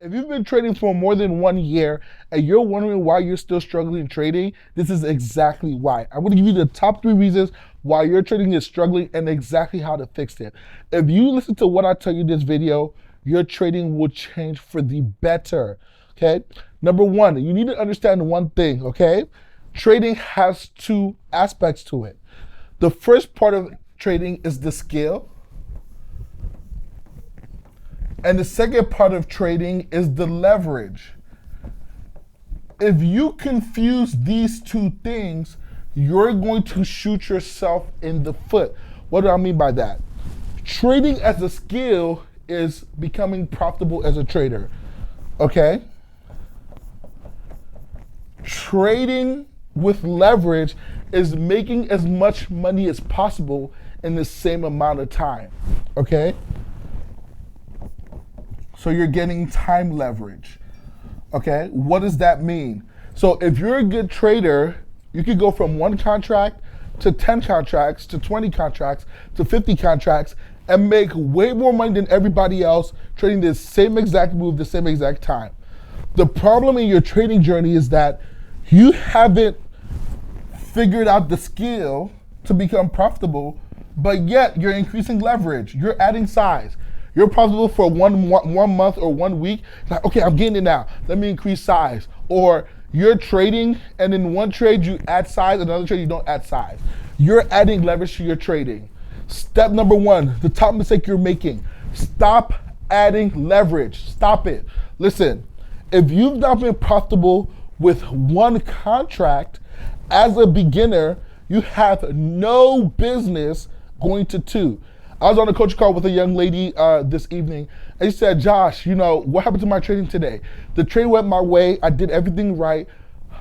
If you've been trading for more than 1 year and you're wondering why you're still struggling trading, this is exactly why. I'm going to give you the top 3 reasons why your trading is struggling and exactly how to fix it. If you listen to what I tell you in this video, your trading will change for the better. Okay? Number one, you need to understand one thing, okay? Trading has 2 aspects to it. The first part of trading is the skill. And the second part of trading is the leverage. If you confuse these 2 things, you're going to shoot yourself in the foot. What do I mean by that? Trading as a skill is becoming profitable as a trader, okay? Trading with leverage is making as much money as possible in the same amount of time, okay? So you're getting time leverage, okay? What does that mean? So if you're a good trader, you could go from 1 contract to 10 contracts to 20 contracts to 50 contracts and make way more money than everybody else trading the same exact move, the same exact time. The problem in your trading journey is that you haven't figured out the skill to become profitable, but yet you're increasing leverage, you're adding size. You're profitable for one month or 1 week. Like, okay, I'm getting it now. Let me increase size. Or you're trading and in one trade you add size, another trade you don't add size. You're adding leverage to your trading. Step number 1, the top mistake you're making. Stop adding leverage. Stop it. Listen, if you've not been profitable with 1 contract as a beginner, you have no business going to 2. I was on a coach call with a young lady this evening, and she said, Josh, you know, what happened to my trading today? The trade went my way, I did everything right.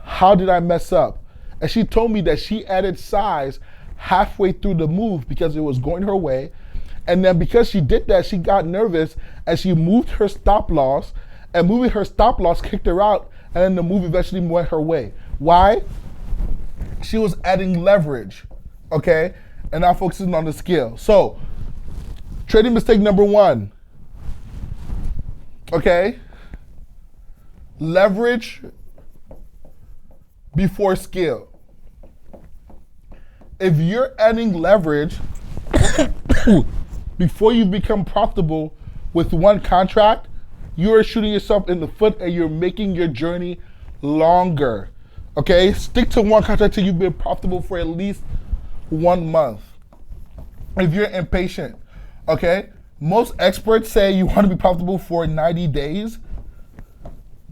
How did I mess up? And she told me that she added size halfway through the move because it was going her way. And then because she did that, she got nervous and she moved her stop loss, and moving her stop loss kicked her out, and then the move eventually went her way. Why? She was adding leverage, okay? And now focusing on the skill. So, trading mistake number 1, okay? Leverage before skill. If you're adding leverage before you become profitable with 1 contract, you're shooting yourself in the foot and you're making your journey longer, okay? Stick to 1 contract till you've been profitable for at least 1 month. If you're impatient, okay, most experts say you want to be profitable for 90 days,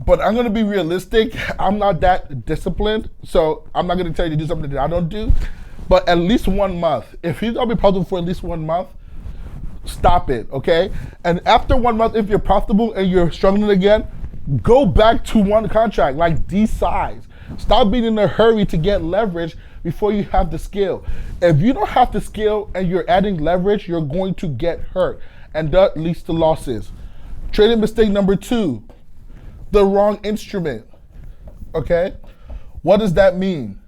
but I'm going to be realistic. I'm not that disciplined, so I'm not going to tell you to do something that I don't do, but at least 1 month. If you're going to be profitable for at least 1 month, stop it, okay? And after 1 month, if you're profitable and you're struggling again, go back to 1 contract, like de-size. Stop being in a hurry to get leverage before you have the skill. If you don't have the skill and you're adding leverage, you're going to get hurt, and that leads to losses. Trading mistake number 2, the wrong instrument, okay? What does that mean?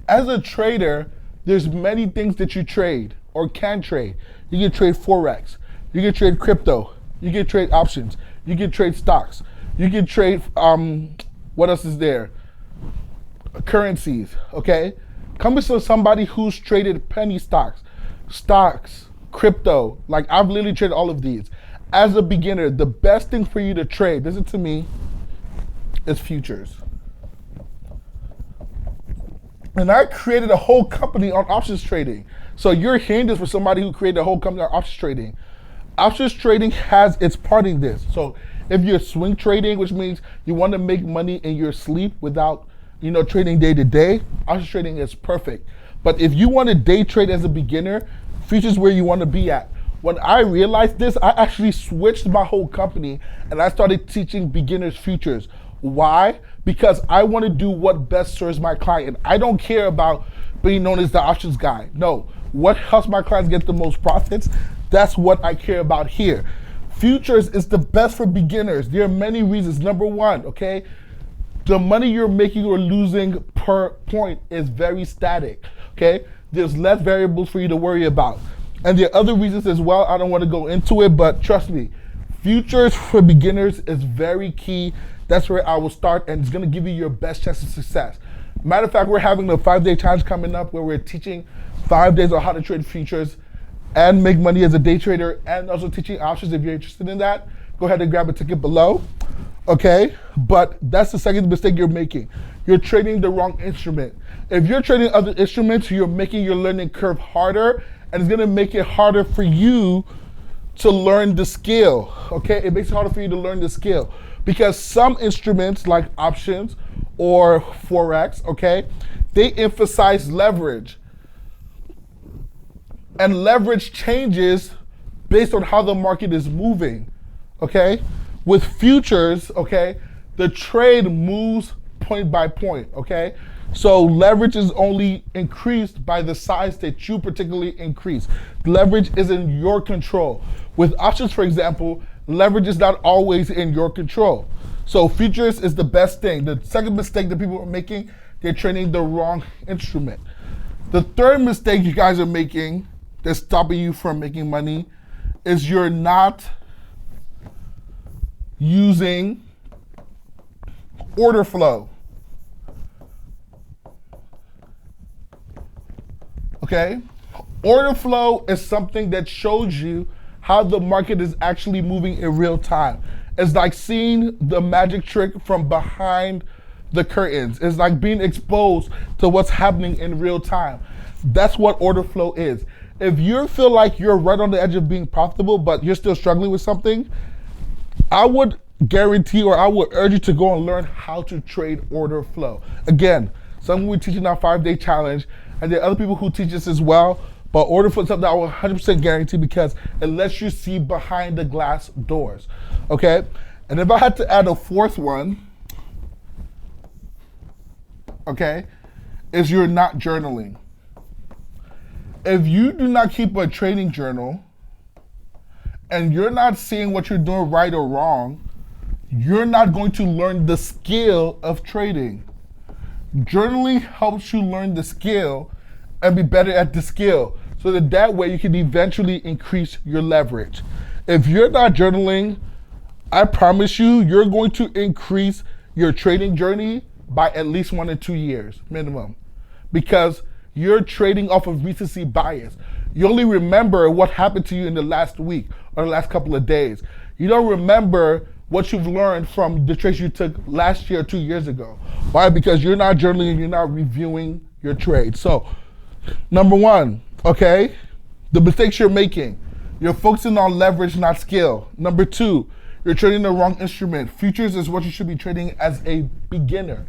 As a trader, there's many things that you trade or can trade. You can trade Forex, you can trade crypto, you can trade options, you can trade stocks, you can trade, what else is there? Currencies, okay? Come to somebody who's traded penny stocks, crypto. Like, I've literally traded all of these. As a beginner, the best thing for you to trade, listen to me, is futures. And I created a whole company on options trading. So you're hearing this for somebody who created a whole company on options trading. Options trading has its part in this. So if you're swing trading, which means you want to make money in your sleep without, you know, trading day to day, options trading is perfect. But if you want to day trade as a beginner, futures is where you want to be at. When I realized this, I actually switched my whole company and I started teaching beginners futures. Why? Because I want to do what best serves my client. I don't care about being known as the options guy. No, what helps my clients get the most profits, that's what I care about here. Futures is the best for beginners. There are many reasons. Number 1, okay, the money you're making or losing per point is very static, okay? There's less variables for you to worry about. And there are other reasons as well. I don't want to go into it, but trust me, Futures for beginners is very key. That's where I will start, and it's gonna give you your best chance of success. Matter of fact, we're having the 5-day challenge coming up where we're teaching 5 days on how to trade futures and make money as a day trader, and also teaching options. If you're interested in that, go ahead and grab a ticket below. Okay, but that's the second mistake you're making. You're trading the wrong instrument. If you're trading other instruments, you're making your learning curve harder, and it's gonna make it harder for you to learn the skill, okay? It makes it harder for you to learn the skill because some instruments like options or Forex, okay, they emphasize leverage. And leverage changes based on how the market is moving, okay? With futures, okay, the trade moves point by point, okay? So leverage is only increased by the size that you particularly increase. Leverage is in your control. With options, for example, leverage is not always in your control. So futures is the best thing. The second mistake that people are making, they're trading the wrong instrument. The third mistake you guys are making that's stopping you from making money is you're not using order flow. Okay? Order flow is something that shows you how the market is actually moving in real time. It's like seeing the magic trick from behind the curtains. It's like being exposed to what's happening in real time. That's what order flow is. If you feel like you're right on the edge of being profitable, but you're still struggling with something, I would guarantee, or I would urge you to go and learn how to trade order flow. Again, something we're teaching our 5-day challenge, and there are other people who teach this as well, but order flow is something I will 100% guarantee because it lets you see behind the glass doors, okay? And if I had to add a fourth one, okay, is you're not journaling. If you do not keep a trading journal and you're not seeing what you're doing right or wrong, you're not going to learn the skill of trading. Journaling helps you learn the skill and be better at the skill so that way you can eventually increase your leverage. If you're not journaling, I promise you, you're going to increase your trading journey by at least 1 to 2 years minimum because you're trading off of recency bias. You only remember what happened to you in the last week or the last couple of days. You don't remember what you've learned from the trades you took last year or 2 years ago. Why? Because you're not journaling and you're not reviewing your trades. So, number one, okay, the mistakes you're making. You're focusing on leverage, not skill. Number two, you're trading the wrong instrument. Futures is what you should be trading as a beginner,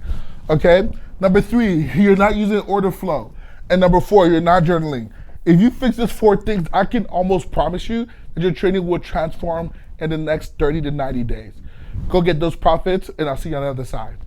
okay? Number three, you're not using order flow. And number four, you're not journaling. If you fix these 4 things, I can almost promise you that your trading will transform in the next 30 to 90 days. Go get those profits, and I'll see you on the other side.